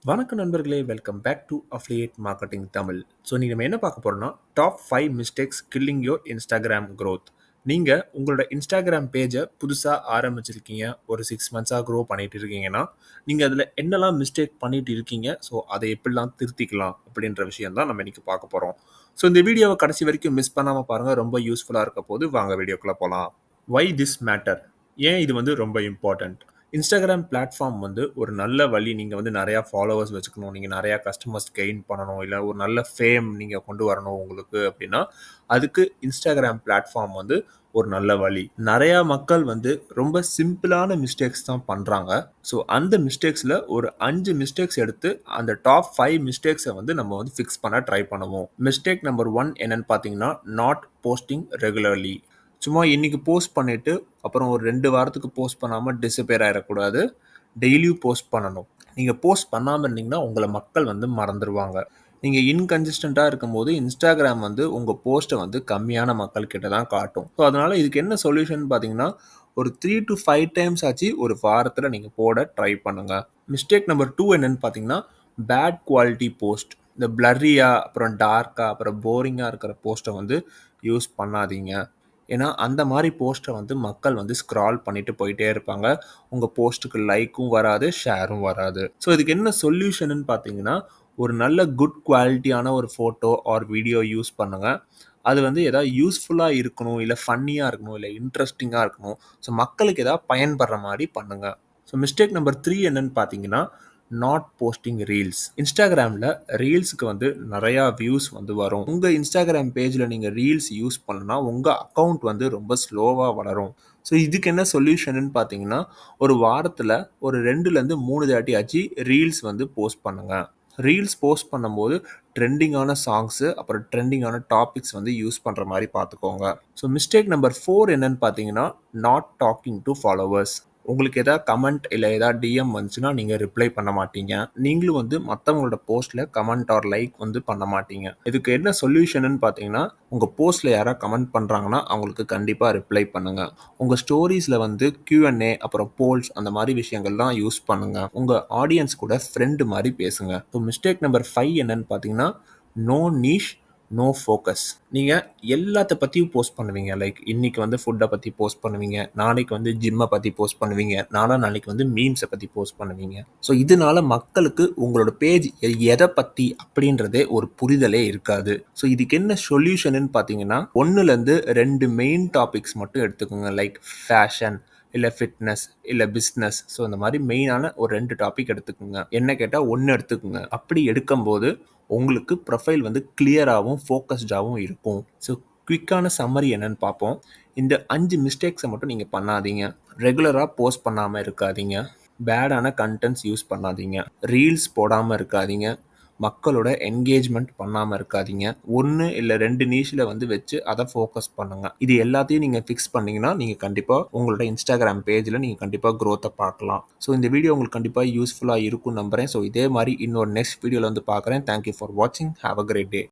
வணக்கம் நண்பர்களே, welcome back to affiliate marketing Tamil. So நீங்கள் நம்ம என்ன பார்க்க போகிறோம்னா top 5 mistakes killing your Instagram growth. நீங்கள் உங்களோட இன்ஸ்டாகிராம் பேஜை புதுசாக ஆரம்பிச்சிருக்கீங்க, ஒரு 6 மந்த்ஸாக க்ரோ பண்ணிட்டு இருக்கீங்கன்னா நீங்கள் அதில் என்னெல்லாம் மிஸ்டேக் பண்ணிட்டு இருக்கீங்க, ஸோ அதை எப்படிலாம் திருத்திக்கலாம் அப்படின்ற விஷயம் தான் நம்ம இன்னைக்கு பார்க்க போகிறோம். ஸோ இந்த வீடியோவை கடைசி வரைக்கும் மிஸ் பண்ணாமல் பாருங்கள், ரொம்ப யூஸ்ஃபுல்லாக இருக்க போது. வாங்க வீடியோக்குள்ளே போகலாம். வை திஸ் மேட்டர், ஏன் இது ரொம்ப இம்பார்ட்டண்ட்? இன்ஸ்டாகிராம் பிளாட்ஃபார்ம் ஒரு நல்ல வழி. நீங்கள் நிறையா ஃபாலோவர்ஸ் வச்சுக்கணும், நீங்கள் நிறையா கஸ்டமர்ஸ் கெயின் பண்ணணும், இல்லை ஒரு நல்ல ஃபேம் நீங்கள் கொண்டு வரணும் உங்களுக்கு அப்படின்னா அதுக்கு இன்ஸ்டாகிராம் பிளாட்ஃபார்ம் ஒரு நல்ல வழி. நிறையா மக்கள் ரொம்ப சிம்பிளான மிஸ்டேக்ஸ் தான் பண்ணுறாங்க. ஸோ அந்த மிஸ்டேக்ஸில் ஒரு 5 மிஸ்டேக்ஸ் எடுத்து அந்த டாப் 5 மிஸ்டேக்ஸை நம்ம ஃபிக்ஸ் பண்ண ட்ரை பண்ணுவோம். மிஸ்டேக் நம்பர் 1 என்னன்னு பார்த்தீங்கன்னா, நாட் போஸ்டிங் ரெகுலர்லி. சும்மா இன்னைக்கு போஸ்ட் பண்ணிவிட்டு அப்புறம் ஒரு 2 வாரத்துக்கு போஸ்ட் பண்ணாமல் டிஸப்பியர் ஆகிடக்கூடாது. டெய்லியும் போஸ்ட் பண்ணணும். நீங்கள் போஸ்ட் பண்ணாமல் இருந்தீங்கன்னா உங்களை மக்கள் மறந்துடுவாங்க. நீங்கள் இன்கன்சிஸ்டண்ட்டாக இருக்கும்போது இன்ஸ்டாகிராம் உங்கள் போஸ்ட்டை கம்மியான மக்கள் கிட்ட தான் காட்டும். ஸோ அதனால் இதுக்கு என்ன சொல்யூஷன் பார்த்தீங்கன்னா, ஒரு 3 to 5 டைம்ஸ் ஆச்சு ஒரு வாரத்தில் நீங்கள் போட ட்ரை பண்ணுங்கள். மிஸ்டேக் நம்பர் 2 என்னன்னு பார்த்தீங்கன்னா, பேட் குவாலிட்டி போஸ்ட். இந்த பிளர்ரியாக, அப்புறம் டார்க்காக, அப்புறம் போரிங்காக இருக்கிற போஸ்ட்டை யூஸ் பண்ணாதீங்க. ஏன்னா அந்த மாதிரி போஸ்ட்டை மக்கள் ஸ்க்ரால் பண்ணிட்டு போயிட்டே இருப்பாங்க. உங்கள் போஸ்ட்டுக்கு லைக்கும் வராது, ஷேரும் வராது. ஸோ இதுக்கு என்ன சொல்யூஷன்னு பார்த்தீங்கன்னா, ஒரு நல்ல குட் குவாலிட்டியான ஒரு ஃபோட்டோ ஆர் வீடியோ யூஸ் பண்ணுங்கள். அது ஏதாவது யூஸ்ஃபுல்லாக இருக்கணும், இல்லை ஃபன்னியாக இருக்கணும், இல்லை இன்ட்ரெஸ்டிங்காக இருக்கணும். ஸோ மக்களுக்கு ஏதாவது பயன்படுற மாதிரி பண்ணுங்கள். ஸோ மிஸ்டேக் நம்பர் 3 என்னன்னு பார்த்தீங்கன்னா, நாட் போஸ்டிங் ரீல்ஸ். இன்ஸ்டாகிராமில் ரீல்ஸுக்கு நிறையா வியூஸ் வரும். உங்கள் இன்ஸ்டாகிராம் பேஜில் நீங்கள் ரீல்ஸ் யூஸ் பண்ணனா உங்கள் அக்கௌண்ட் ரொம்ப ஸ்லோவாக வளரும். ஸோ இதுக்கு என்ன சொல்யூஷன்னு பார்த்தீங்கன்னா, ஒரு வாரத்தில் ஒரு 2லேருந்து 3 தாட்டி ஆச்சு ரீல்ஸ் போஸ்ட் பண்ணுங்கள். ரீல்ஸ் போஸ்ட் பண்ணும்போது ட்ரெண்டிங்கான சாங்ஸு, அப்புறம் ட்ரெண்டிங்கான டாபிக்ஸ் யூஸ் பண்ணுற மாதிரி பார்த்துக்கோங்க. ஸோ மிஸ்டேக் நம்பர் 4 என்னன்னு பார்த்தீங்கன்னா, நாட் டாக்கிங் டு ஃபாலோவர்ஸ். உங்களுக்கு எதாவது கமெண்ட் இல்லை ஏதாவது டிஎம் வந்துச்சுன்னா நீங்கள் ரிப்ளை பண்ண மாட்டீங்க. நீங்களும் மற்றவங்களோட போஸ்ட்டில் கமெண்ட் ஆர் லைக் பண்ண மாட்டீங்க. இதுக்கு என்ன சொல்யூஷன்னு பார்த்தீங்கன்னா, உங்கள் போஸ்ட்டில் யாராவது கமெண்ட் பண்ணுறாங்கன்னா அவங்களுக்கு கண்டிப்பாக ரிப்ளை பண்ணுங்கள். உங்கள் ஸ்டோரிஸில் Q&A, அப்புறம் போல்ஸ், அந்த மாதிரி விஷயங்கள்லாம் யூஸ் பண்ணுங்கள். உங்கள் ஆடியன்ஸ் கூட ஃப்ரெண்டு மாதிரி பேசுங்க. ஸோ மிஸ்டேக் நம்பர் 5 என்னன்னு பார்த்தீங்கன்னா, நோ நீஷ், நோ ஃபோக்கஸ். நீங்கள் எல்லாத்த பற்றியும் போஸ்ட் பண்ணுவீங்க. லைக் இன்றைக்கி ஃபுட்டை பற்றி போஸ்ட் பண்ணுவீங்க, நாளைக்கு ஜிம்மை பற்றி போஸ்ட் பண்ணுவீங்க, நாளைக்கு மீம்ஸை பற்றி போஸ்ட் பண்ணுவீங்க. ஸோ இதனால மக்களுக்கு உங்களோட பேஜ் எதை பற்றி அப்படின்றதே ஒரு புரிதலே இருக்காது. ஸோ இதுக்கு என்ன சொல்யூஷன்னு பார்த்தீங்கன்னா, 1லேருந்து 2 மெயின் டாபிக்ஸ் மட்டும் எடுத்துக்கோங்க. லைக் ஃபேஷன், இல்லை ஃபிட்னஸ், இல்லை பிஸ்னஸ். ஸோ இந்த மாதிரி மெயினான ஒரு 2 டாபிக் எடுத்துக்கோங்க. என்ன கேட்டால் 1 எடுத்துக்கோங்க. அப்படி எடுக்கும்போது உங்களுக்கு ப்ரொஃபைல் கிளியராகவும் ஃபோக்கஸ்டாகவும் இருக்கும். ஸோ குவிக்கான சம்மரி என்னன்னு பார்ப்போம். இந்த 5 மிஸ்டேக்ஸை மட்டும் நீங்கள் பண்ணாதீங்க. ரெகுலராக போஸ்ட் பண்ணாமல் இருக்காதீங்க. பேடான கண்டென்ட்ஸ் யூஸ் பண்ணாதீங்க. ரீல்ஸ் போடாமல் இருக்காதீங்க. மக்களோட என்கேஜ்மெண்ட் பண்ணாமல் இருக்காதீங்க. 1 இல்லை 2 நீஷில் வச்சு அதை ஃபோக்கஸ் பண்ணுங்கள். இது எல்லாத்தையும் நீங்கள் ஃபிக்ஸ் பண்ணிங்கன்னா நீங்கள் கண்டிப்பாக உங்களோட இன்ஸ்டாகிராம் பேஜில் நீங்கள் கண்டிப்பாக க்ரோத்தை பார்க்கலாம். ஸோ இந்த வீடியோ உங்களுக்கு கண்டிப்பாக யூஸ்ஃபுல்லாக இருக்கும்னு நம்புகிறேன். ஸோ இதே மாதிரி இன்னொரு நெக்ஸ்ட் வீடியோவில் பார்க்குறேன். தேங்க்யூ ஃபார் வாட்சிங். Have a great day.